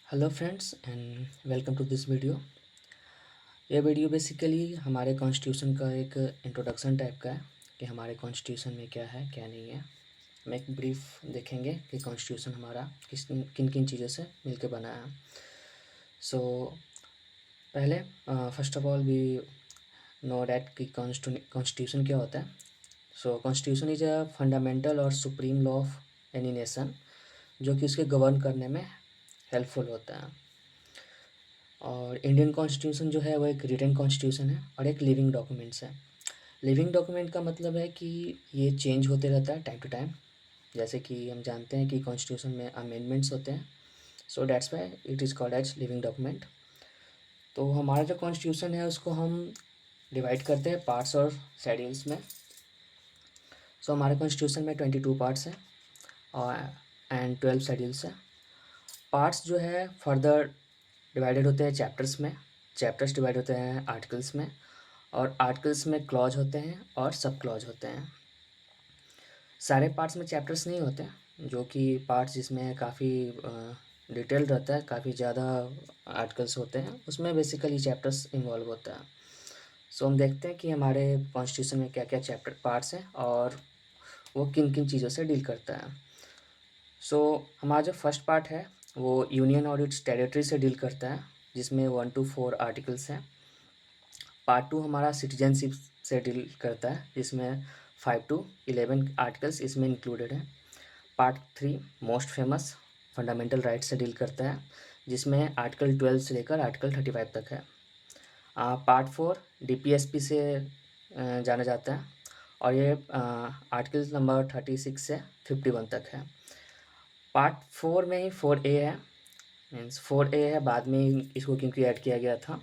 Hello friends and welcome to this video. ये video basically हमारे constitution का एक इंट्रोडक्शन टाइप का है कि हमारे कॉन्स्टिट्यूशन में क्या है क्या नहीं है। हम एक ब्रीफ देखेंगे कि कॉन्स्टिट्यूशन हमारा किस किन किन चीज़ों से मिलकर बना है। सो पहले first of all we know that कि कॉन्स्टिट्यूशन क्या होता है। So constitution is a fundamental और supreme law of any nation जो कि उसके गवर्न करने में हेल्पफुल होता है। और इंडियन कॉन्स्टिट्यूशन जो है वो एक रिटन कॉन्स्टिट्यूशन है और एक लिविंग डॉक्यूमेंट्स है। लिविंग डॉक्यूमेंट का मतलब है कि ये चेंज होते रहता है टाइम टू टाइम। जैसे कि हम जानते हैं कि कॉन्स्टिट्यूशन में अमेंडमेंट्स होते हैं, so that's why it is called as living document. तो हमारा जो कॉन्स्टिट्यूशन है उसको हम डिवाइड करते हैं पार्ट्स और शेड्यूल्स में। सो हमारे कॉन्स्टिट्यूशन में 22 पार्ट्स हैं और एंड 12 शेड्यूल्स हैं। पार्ट्स जो है फर्दर डिवाइडेड होते हैं चैप्टर्स में, चैप्टर्स डिवाइड होते हैं आर्टिकल्स में, और आर्टिकल्स में क्लॉज होते हैं और सब क्लॉज होते हैं। सारे पार्ट्स में चैप्टर्स नहीं होते, जो कि पार्ट्स जिसमें काफ़ी डिटेल रहता है, काफ़ी ज़्यादा आर्टिकल्स होते हैं, उसमें बेसिकली चैप्टर्स इन्वॉल्व होता है। सो हम देखते हैं कि हमारे कॉन्स्टिट्यूशन में क्या क्या चैप्टर पार्ट्स हैं और वो किन किन चीज़ों से डील करता है। सो हमारा जो फर्स्ट पार्ट है वो यूनियन और इट्स टेरिटरी से डील करता है, जिसमें 1 to 4 आर्टिकल्स हैं। पार्ट 2 हमारा सिटीजनशिप से डील करता है, जिसमें 5 to 11 आर्टिकल्स इसमें इंक्लूडेड हैं। Part 3 most famous fundamental right से डील करता है, जिसमें आर्टिकल 12 से लेकर आर्टिकल 35 तक है। पार्ट 4 डीपीएसपी से जाना जाता है और ये आर्टिकल नंबर 36 से 51 तक है। पार्ट 4 में ही 4A है, मीन्स 4A है, बाद में ही इसको क्योंकि ऐड किया गया था,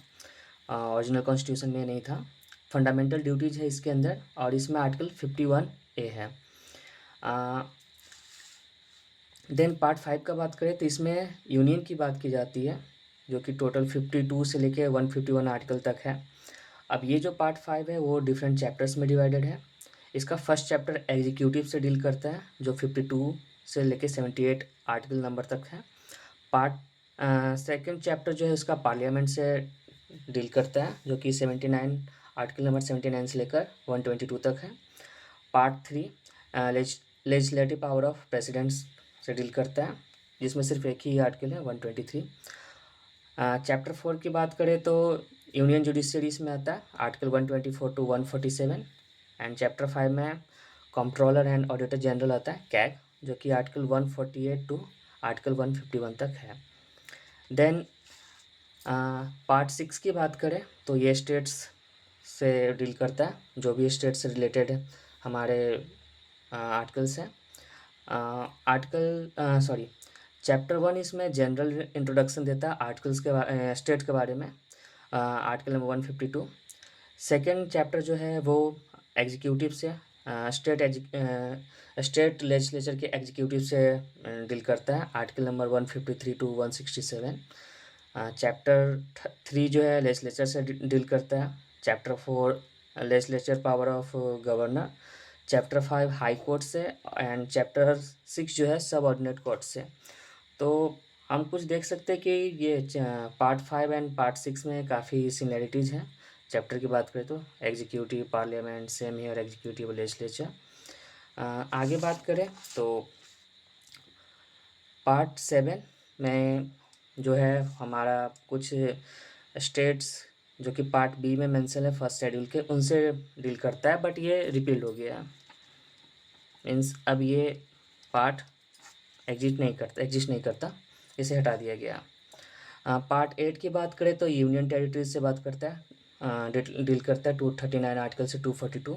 ओरिजिनल कॉन्स्टिट्यूशन में नहीं था। फंडामेंटल ड्यूटीज़ है इसके अंदर और इसमें आर्टिकल 51A है। देन पार्ट 5 का बात करें तो इसमें यूनियन की बात की जाती है, जो कि टोटल 52 से लेके 151 आर्टिकल तक है। अब ये जो पार्ट 5 है वो डिफरेंट चैप्टर्स में डिवाइडेड है। इसका फर्स्ट चैप्टर एग्जीक्यूटिव से डील करता है, जो 52 से लेके 78 आर्टिकल नंबर तक है। पार्ट सेकंड चैप्टर जो है उसका पार्लियामेंट से डील करता है, जो कि 79 आर्टिकल नंबर 79 से लेकर 122 तक है। Part 3 legislative power of presidents से डील करता है, जिसमें सिर्फ एक ही आर्टिकल है 123। चैप्टर 4 की बात करें तो यूनियन जुडिशरीज में आता है आर्टिकल 124 to 147। एंड चैप्टर 5 में कंट्रोलर एंड ऑडिटर जनरल आता है कैग, जो कि आर्टिकल 148 टू आर्टिकल 151 तक है। देन पार्ट 6 की बात करें तो ये स्टेट्स से डील करता है, जो भी स्टेट से रिलेटेड हमारे आर्टिकल्स हैं। चैप्टर 1 इसमें जनरल इंट्रोडक्शन देता है आर्टिकल्स के स्टेट के बारे में, आर्टिकल नंबर 152। सेकेंड चैप्टर जो है वो एग्जीक्यूटिव से स्टेट लेजिस्लेचर के एग्जीक्यूटिव से डील करता है, आर्टिकल नंबर 153 to 167। चैप्टर 3 जो है लेजिस्लेचर से डील करता है। Chapter 4 legislature power of governor. Chapter 5 high court से एंड चैप्टर 6 जो है सब ऑर्डिनेट कोर्ट से। तो हम कुछ देख सकते हैं कि ये पार्ट 5 एंड पार्ट 6 में काफ़ी सिमिलरिटीज़ हैं। चैप्टर की बात करें तो एग्जीक्यूटिव पार्लियामेंट सेम ही और एग्जीक्यूटिव लेजिस्लेचर। आगे बात करें तो पार्ट 7 में जो है हमारा कुछ स्टेट्स जो कि पार्ट बी में मेंशन है फर्स्ट शेड्यूल के, उनसे डील करता है, बट ये रिपील्ड हो गया है। मीन्स अब ये पार्ट एग्जिस्ट नहीं करता, इसे हटा दिया गया। पार्ट 8 की बात करें तो यूनियन टेरिटरीज से बात करता है, डील करता है 239 आर्टिकल से 242।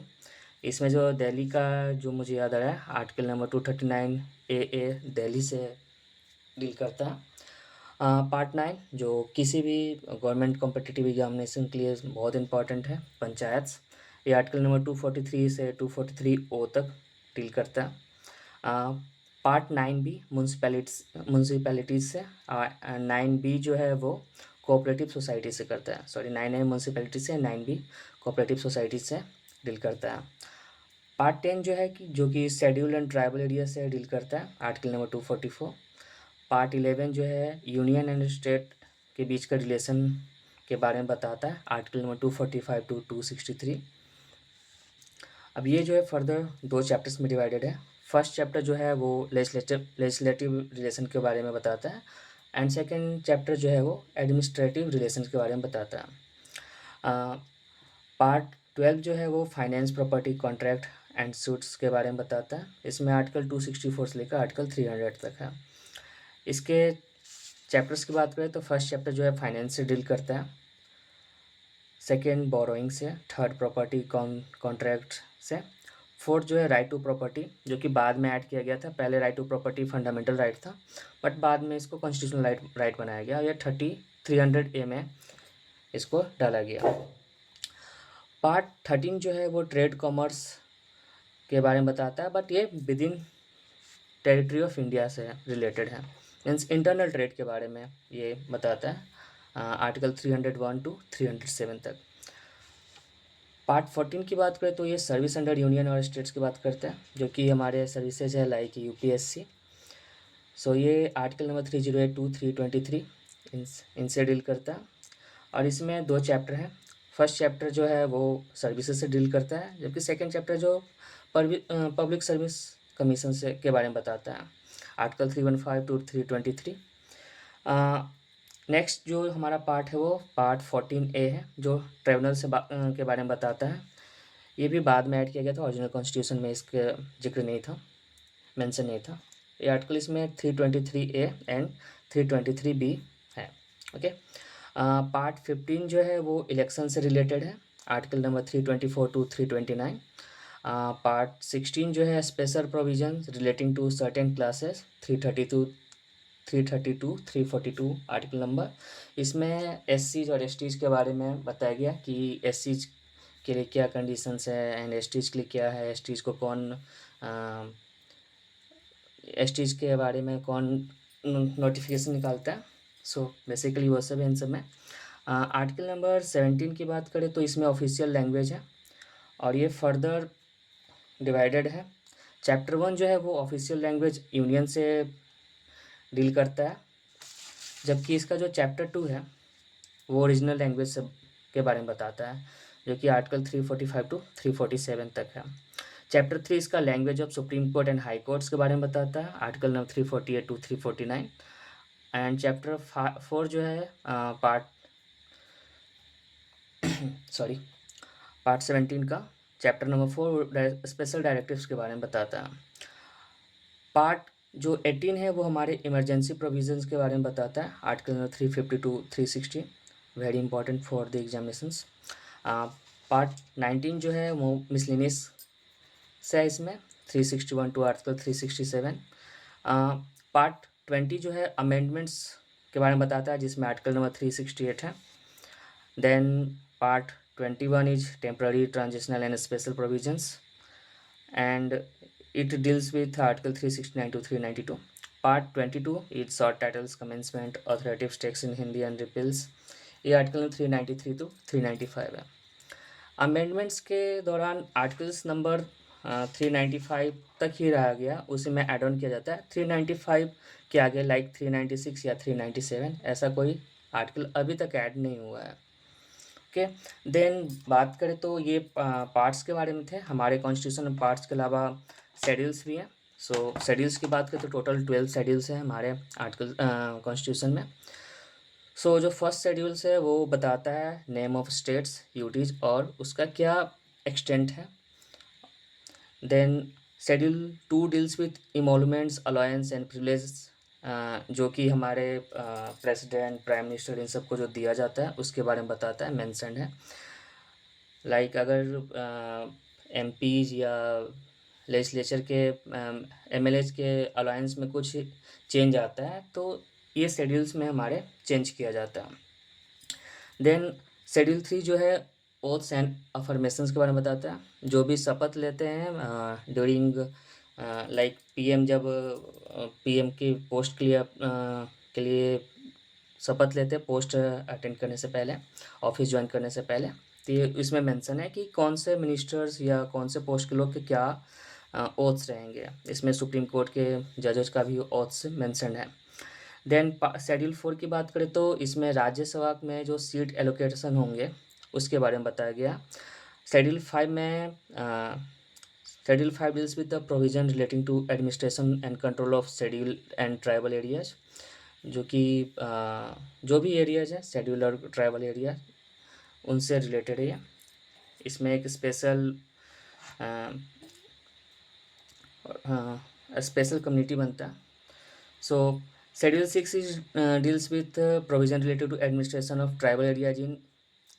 इसमें जो दिल्ली का जो मुझे याद आ रहा है आर्टिकल नंबर 239 AA दिल्ली से डील करता है। पार्ट 9 जो किसी भी गवर्नमेंट कॉम्पिटिटिव एग्जामिनेशन के लिए बहुत इंपॉर्टेंट है, पंचायत, ये आर्टिकल नंबर 243 से 243O तक डील करता है। पार्ट 9B म्यूनसिपैलिटीज़ से, 9B जो है वो कोऑपरेटिव सोसाइटी से करता है, सॉरी 9A म्यूनसिपैलिटी से, 9B कोऑपरेटिव सोसाइटी से डील करता है। पार्ट 10 जो है कि शेड्यूल एंड ट्राइबल एरिया से डील करता है, आर्टिकल नंबर 244। पार्ट 11 जो है यूनियन एंड स्टेट के बीच का रिलेशन के बारे में बताता है, आर्टिकल नंबर 245 टू 263। अब ये जो है फर्दर 2 चैप्टर्स में डिवाइडेड है। फर्स्ट चैप्टर जो है वो लेजिस्लेटिव रिलेशन के बारे में बताता है, एंड सेकेंड चैप्टर जो है वो एडमिनिस्ट्रेटिव रिलेशन के बारे में बताता है। पार्ट 12 जो है वो finance, property, contract and suits के बारे में बताता है। इसमें आर्टिकल 264 से लेकर आर्टिकल 300 तक है। इसके चैप्टर्स की बात करें तो फर्स्ट चैप्टर जो है फाइनेंस से डील करता है, सेकेंड बोरोइंग से, थर्ड प्रॉपर्टी कॉन्ट्रैक्ट से, फोर्थ जो है राइट टू प्रॉपर्टी, जो कि बाद में ऐड किया गया था। पहले right to property fundamental right था, बट बाद में इसको कॉन्स्टिट्यूशनल राइट बनाया गया, और ये 300A में इसको डाला गया। पार्ट 13 जो है वो ट्रेड कॉमर्स के बारे में बताता है, बट ये with in territory of India से रिलेटेड है, मीन्स इंटरनल ट्रेड के बारे में ये बताता है, आर्टिकल 301 टू 307 तक। पार्ट 14 की बात करें तो ये सर्विस अंडर यूनियन और स्टेट्स की बात करते हैं, जो कि हमारे सर्विसेज है लाइक यूपीएससी। सो ये आर्टिकल नंबर 308 टू 323 इनसे डील करता है, और इसमें 2 चैप्टर हैं। फर्स्ट चैप्टर जो है वो सर्विसेज से डील करता है, जबकि सेकेंड चैप्टर जो पब्लिक सर्विस कमीशन से के बारे में बताता है, आर्टिकल 315 टू 323। नेक्स्ट जो हमारा पार्ट है वो पार्ट 14A है, जो ट्रिब्यूनल के बारे में बताता है। ये भी बाद में ऐड किया गया था, ओरिजिनल कॉन्स्टिट्यूशन में इसका जिक्र नहीं था, मेंशन नहीं था। ये आर्टिकल इसमें 323A एंड 323B है। ओके। पार्ट 15 जो है वो इलेक्शन से रिलेटेड है, आर्टिकल नंबर 324 टू 329। पार्ट 16 जो है special provision relating to certain classes, 332 342 article number. इसमें एससीज और एसटीज के बारे में बताया गया कि एससीज के लिए क्या कंडीशंस है एंड एसटीज के लिए क्या है, एसटीज को कौन एसटीज के बारे में कौन नोटिफिकेशन निकालता है। सो बेसिकली वो सब है इन सब में। आर्टिकल नंबर 17 की बात करें तो इसमें ऑफिशियल लैंग्वेज है, और ये फर्दर डिवाइडेड है। चैप्टर 1 जो है वो ऑफिशियल लैंग्वेज यूनियन से डील करता है, जबकि इसका जो चैप्टर 2 है वो ओरिजिनल लैंग्वेज से के बारे में बताता है, जो कि आर्टिकल 345 टू 347 तक है। चैप्टर 3 इसका language of supreme court and high courts के बारे में बताता है, article number 348 to 349। And chapter 4 जो है पार्ट 17 का चैप्टर नंबर 4 स्पेशल डायरेक्टिव्स के बारे में बताता है। पार्ट जो 18 है वो हमारे इमरजेंसी प्रोविजंस के बारे में बताता है, article number 352 360, very important for the examinations. Part 19 जो है वो मिसलेनियस से है, इसमें 361 टू आर्टिकल 367। पार्ट 20 जो है अमेंडमेंट्स के बारे में बताता है, जिसमें आर्टिकल नंबर 368 है। Then part 21 is temporary, transitional and special provisions, and it deals with article 369 to 392. Part 22 is short titles, commencement, authoritative text in Hindi and repeals, ये आर्टिकल 393 to 395 है। अमेंडमेंट्स के दौरान आर्टिकल्स नंबर 395 तक ही रहा गया, उसी में एड ऑन किया जाता है। 395 के आगे लाइक 396 या 397 ऐसा कोई आर्टिकल अभी तक ऐड नहीं हुआ है। ओके, देन बात करें तो ये पार्ट्स के बारे में थे। हमारे कॉन्स्टिट्यूशन में पार्ट्स के अलावा शेड्यूल्स भी हैं। सो शेड्यूल्स की बात करें तो टोटल 12 शेड्यूल्स हैं हमारे आर्टिकल कॉन्स्टिट्यूशन में। सो जो फर्स्ट शेड्यूल्स है वो बताता है नेम ऑफ स्टेट्स, ड्यूटीज और उसका क्या एक्सटेंट है। Then schedule 2 deals with emoluments, allowance and privilege, जो कि हमारे प्रेसिडेंट, प्राइम मिनिस्टर इन सबको जो दिया जाता है उसके बारे में बताता है, मेंशन्ड है। लाइक अगर एमपीज या लेजिस्लेचर के एमएलएज के अलायंस में कुछ चेंज आता है तो ये शेड्यूल्स में हमारे चेंज किया जाता है। देन शेड्यूल 3 जो है ओथ्स एंड अफर्मेशंस के बारे में बताता है, जो भी शपथ लेते हैं ड्यूरिंग लाइक पीएम जब पीएम की पोस्ट के लिए शपथ लेते हैं, पोस्ट अटेंड करने से पहले, ऑफिस ज्वाइन करने से पहले, तो ये इसमें मेंशन है कि कौन से मिनिस्टर्स या कौन से पोस्ट के लोग के क्या ओथ्स रहेंगे। इसमें सुप्रीम कोर्ट के जजेस का भी ओथ्स मेंशन है। देन शेड्यूल 4 की बात करें तो इसमें राज्यसभा में जो सीट एलोकेशन होंगे उसके बारे में बताया गया। शेड्यूल 5 में schedule 5 deals with the provision relating to administration and control of schedule and tribal areas, जो कि जो भी एरियाज हैं शेड्यूल और ट्राइबल एरिया उनसे रिलेटेड है। इसमें एक स्पेशल स्पेशल कम्युनिटी बनता है। So schedule 6 is deals with provision related to administration of tribal areas in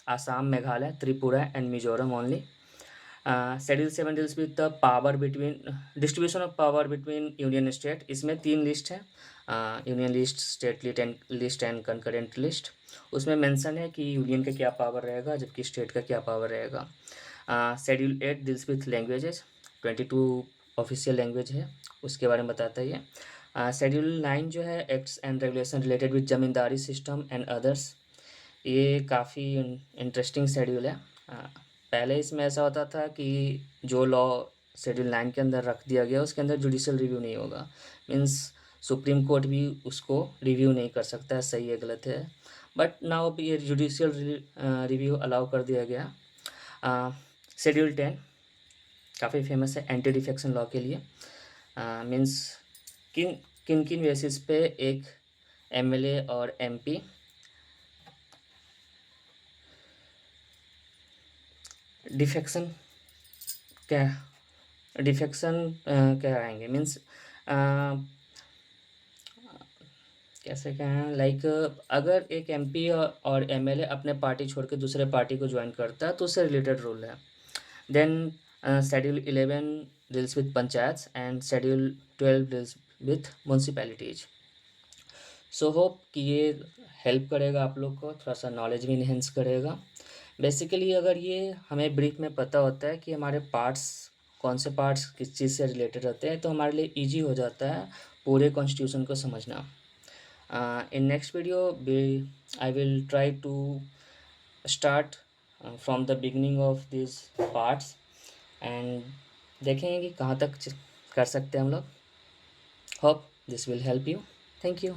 Assam, Meghalaya, Tripura and Mizoram only. Schedule 7 deals with the power between distribution of power between union state. इसमें 3 list है, union list, state list and concurrent list. उसमें mention है कि union का क्या power रहेगा जबकि state का क्या पावर रहेगा। Schedule 8 deals with languages, 22 official language है, उसके बारे में बताता है ये। शेड्यूल 9 जो है acts and regulation related with zamindari system and others, ये काफ़ी इंटरेस्टिंग शेड्यूल है। पहले इसमें ऐसा होता था कि जो लॉ शेड्यूल 9 के अंदर रख दिया गया उसके अंदर जुडिशियल रिव्यू नहीं होगा, मीन्स सुप्रीम कोर्ट भी उसको रिव्यू नहीं कर सकता है सही है गलत है, बट नाउ ये जुडिशियल रिव्यू अलाउ कर दिया गया। शेड्यूल 10 काफ़ी फेमस है एंटी डिफेक्शन लॉ के लिए, मीन्स किन किन किन बेसिस पे एक एमएलए और एमपी डिफेक्शन कहलाएंगे, मीन्स कैसे कहें, लाइक अगर एक एमपी और एमएलए अपने पार्टी छोड़ के दूसरे पार्टी को ज्वाइन करता है तो उससे रिलेटेड रूल है। Then schedule 11 deals with panchayat and schedule 12 deals with municipalities. So hope कि ये हेल्प करेगा आप लोग को, थोड़ा सा नॉलेज भी इन्हेंस करेगा। बेसिकली अगर ये हमें ब्रीफ में पता होता है कि हमारे पार्ट्स कौन से पार्ट्स किस चीज़ से रिलेटेड रहते हैं तो हमारे लिए इजी हो जाता है पूरे कॉन्स्टिट्यूशन को समझना। In next video I will try to start from the beginning of this parts and देखेंगे कि कहाँ तक कर सकते हैं हम लोग। Hope this will help you. Thank you.